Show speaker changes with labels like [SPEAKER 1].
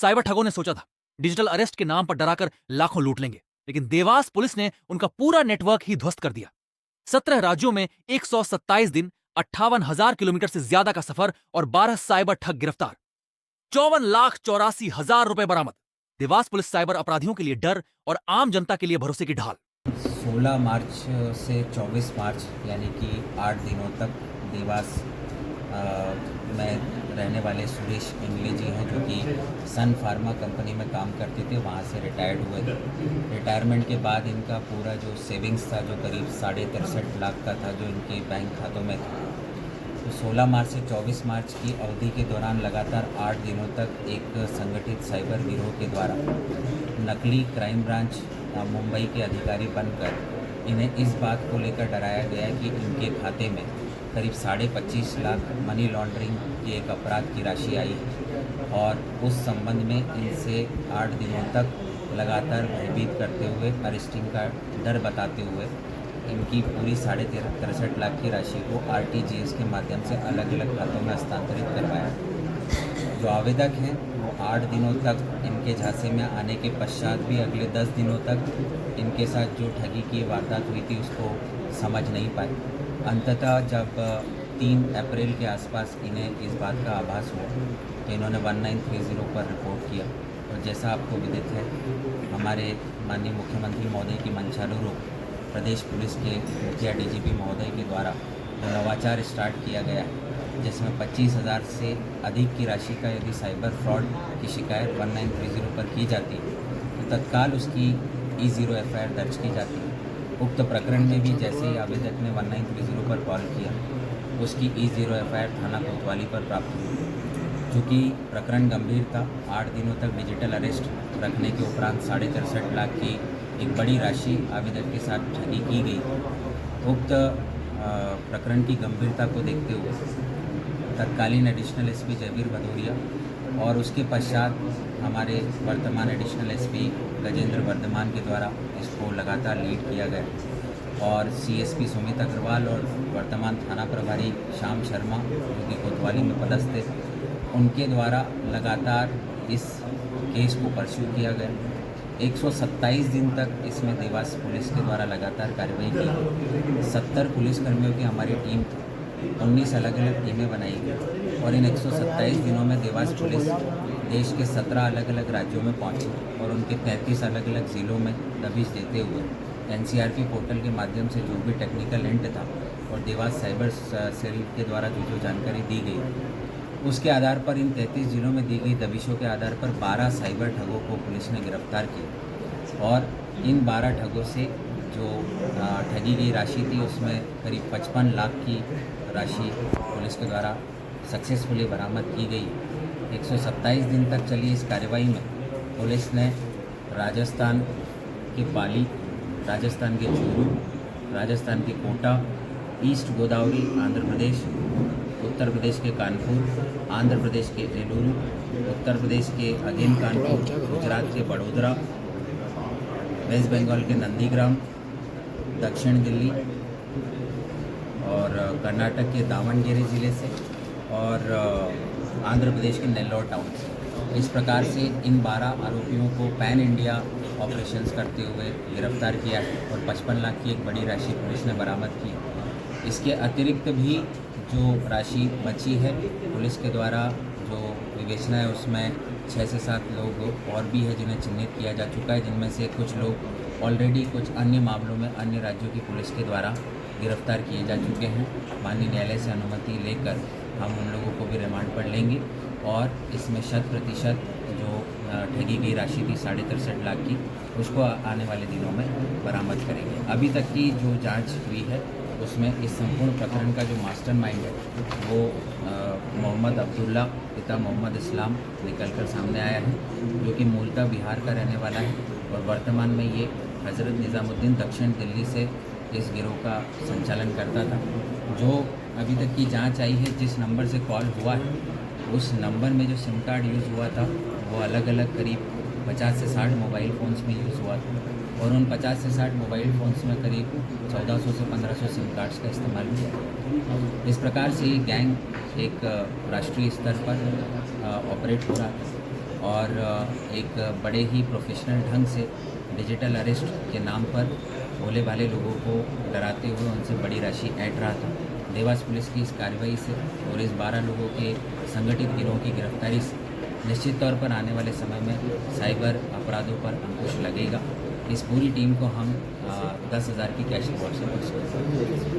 [SPEAKER 1] Cyber ठगों ने सोचा था डिजिटल अरेस्ट के नाम पर डराकर लाखों लूट लेंगे, लेकिन देवास पुलिस ने उनका पूरा नेटवर्क ही ध्वस्त कर दिया। 17 राज्यों में 127 दिन, 58,000 किलोमीटर से ज्यादा का सफर और 12 साइबर ठग गिरफ्तार, 54,84,000 रुपए बरामद। देवास पुलिस साइबर अपराधियों के लिए डर और आम जनता के लिए भरोसे की ढाल।
[SPEAKER 2] 16 मार्च से 24 मार्च यानी कि 8 दिनों तक देवास में रहने वाले सुरेश इंगले जी हैं, जो कि सन फार्मा कंपनी में काम करते थे, वहाँ से रिटायर्ड हुए थे। रिटायरमेंट के बाद इनका पूरा जो सेविंग्स था, जो करीब 63.5 लाख का था, जो इनके बैंक खातों में था, तो 16 मार्च से 24 मार्च की अवधि के दौरान लगातार 8 दिनों तक एक संगठित साइबर गिरोह के द्वारा नकली क्राइम ब्रांच मुंबई के अधिकारी बनकर इन्हें इस बात को लेकर डराया गया कि इनके खाते में करीब 25.5 लाख मनी लॉन्ड्रिंग की एक अपराध की राशि आई है, और उस संबंध में इनसे 8 दिनों तक लगातार भयभीत करते हुए, अरेस्टिंग का डर बताते हुए इनकी पूरी 63.5 लाख की राशि को RTGS के माध्यम से अलग अलग खातों में हस्तांतरित करवाया। जो आवेदक हैं वो 8 दिनों तक इनके झांसे में आने के पश्चात भी अगले 10 दिनों तक इनके साथ जो ठगी की वारदात हुई थी उसको समझ नहीं पाए। अंततः जब 3 अप्रैल के आसपास इन्हें इस बात का आभास हुआ तो इन्होंने 1930 पर रिपोर्ट किया, और जैसा आपको विदित है, हमारे माननीय मुख्यमंत्री महोदय की मंशानुरूप प्रदेश पुलिस के मुखिया DGP महोदय के द्वारा नवाचार स्टार्ट किया गया है, जिसमें 25,000 से अधिक की राशि का यदि साइबर फ्रॉड की शिकायत 1930 पर की जाती है तो तत्काल उसकी E0 FIR दर्ज की जाती है। उक्त प्रकरण में भी जैसे ही आवेदक ने 1930 पर कॉल किया, उसकी E0 FIR थाना कोतवाली पर प्राप्त हुई। चूँकि प्रकरण गंभीर था, 8 दिनों तक डिजिटल अरेस्ट रखने के उपरांत 63.5 लाख की एक बड़ी राशि आवेदक के साथ ठगी की गई। उक्त प्रकरण की गंभीरता को देखते हुए तत्कालीन एडिशनल SP जयवीर भदौरिया और उसके पश्चात हमारे वर्तमान एडिशनल SP गजेंद्र वर्धमान के द्वारा इसको लगातार लीड किया गया, और CSP सुमित अग्रवाल और वर्तमान थाना प्रभारी श्याम शर्मा, जो कि कोतवाली में पदस्थ थे, उनके द्वारा लगातार इस केस को परस्यू किया गया। 127 दिन तक इसमें देवास पुलिस के द्वारा लगातार कार्रवाई की। 70 पुलिसकर्मियों की हमारी टीम, 19 अलग अलग टीमें बनाई गई, और इन 127 दिनों में देवास पुलिस देश के 17 अलग अलग राज्यों में पहुंची और उनके 33 अलग अलग ज़िलों में दबिश देते हुए NCRP पोर्टल के माध्यम से जो भी टेक्निकल हिंट था और देवास साइबर सेल के द्वारा जो जानकारी दी गई, उसके आधार पर इन 33 जिलों में दी गई दबिशों के आधार पर 12 साइबर ठगों को पुलिस ने गिरफ्तार किया, और इन 12 ठगों से जो ठगी गई राशि थी उसमें करीब 55 लाख की राशि पुलिस के द्वारा सक्सेसफुली बरामद की गई। 127 दिन तक चली इस कार्रवाई में पुलिस ने राजस्थान के पाली, राजस्थान के चूरू, राजस्थान के कोटा, ईस्ट गोदावरी आंध्र प्रदेश, उत्तर प्रदेश के कानपुर, आंध्र प्रदेश के एलूरू, उत्तर प्रदेश के अगेन कानपुर, गुजरात के बड़ोदरा, वेस्ट बंगाल के नंदीग्राम, दक्षिण दिल्ली और कर्नाटक के दावणगेरे ज़िले से, और आंध्र प्रदेश के नेल्लोर टाउन से। इस प्रकार से इन 12 आरोपियों को पैन इंडिया ऑपरेशंस करते हुए गिरफ्तार किया है, और 55 लाख की एक बड़ी राशि पुलिस ने बरामद की है। इसके अतिरिक्त भी जो राशि बची है, पुलिस के द्वारा जो विवेचना है उसमें 6 से 7 लोग और भी है जिन्हें चिन्हित किया जा चुका है, जिनमें से कुछ लोग ऑलरेडी कुछ अन्य मामलों में अन्य राज्यों की पुलिस के द्वारा गिरफ्तार किए जा चुके हैं। माननीय न्यायालय से अनुमति लेकर हम उन लोगों को भी रिमांड पर लेंगे, और इसमें 100% जो ठगी गई राशि थी 63.5 लाख की, उसको आने वाले दिनों में बरामद करेंगे। अभी तक की जो जांच हुई है उसमें इस संपूर्ण प्रकरण का जो मास्टरमाइंड है वो मोहम्मद अब्दुल्ला पिता मोहम्मद इस्लाम निकलकर सामने आया है, जो कि मूलतः बिहार का रहने वाला है, और वर्तमान में ये हज़रत निज़ामुद्दीन दक्षिण दिल्ली से इस गिरोह का संचालन करता था। जो अभी तक की जांच आई है, जिस नंबर से कॉल हुआ है उस नंबर में जो सिम कार्ड यूज़ हुआ था वो अलग अलग करीब 50 से 60 मोबाइल फ़ोन्स में यूज़ हुआ था, और उन 50 से 60 मोबाइल फ़ोन्स में करीब 1400 से 1500 सिम कार्ड्स का इस्तेमाल किया। इस प्रकार से ये गैंग एक राष्ट्रीय स्तर पर ऑपरेट हो रहा है, और एक बड़े ही प्रोफेशनल ढंग से डिजिटल अरेस्ट के नाम पर भोले भाले लोगों को डराते हुए उनसे बड़ी राशि ऐंठ रहा था। देवास पुलिस की इस कार्रवाई से और इस 12 लोगों के संगठित गिरोह की गिरफ्तारी से निश्चित तौर पर आने वाले समय में साइबर अपराधों पर अंकुश लगेगा। इस पूरी टीम को हम 10,000 की कैश रिवॉर्ड से बख्श करेंगे।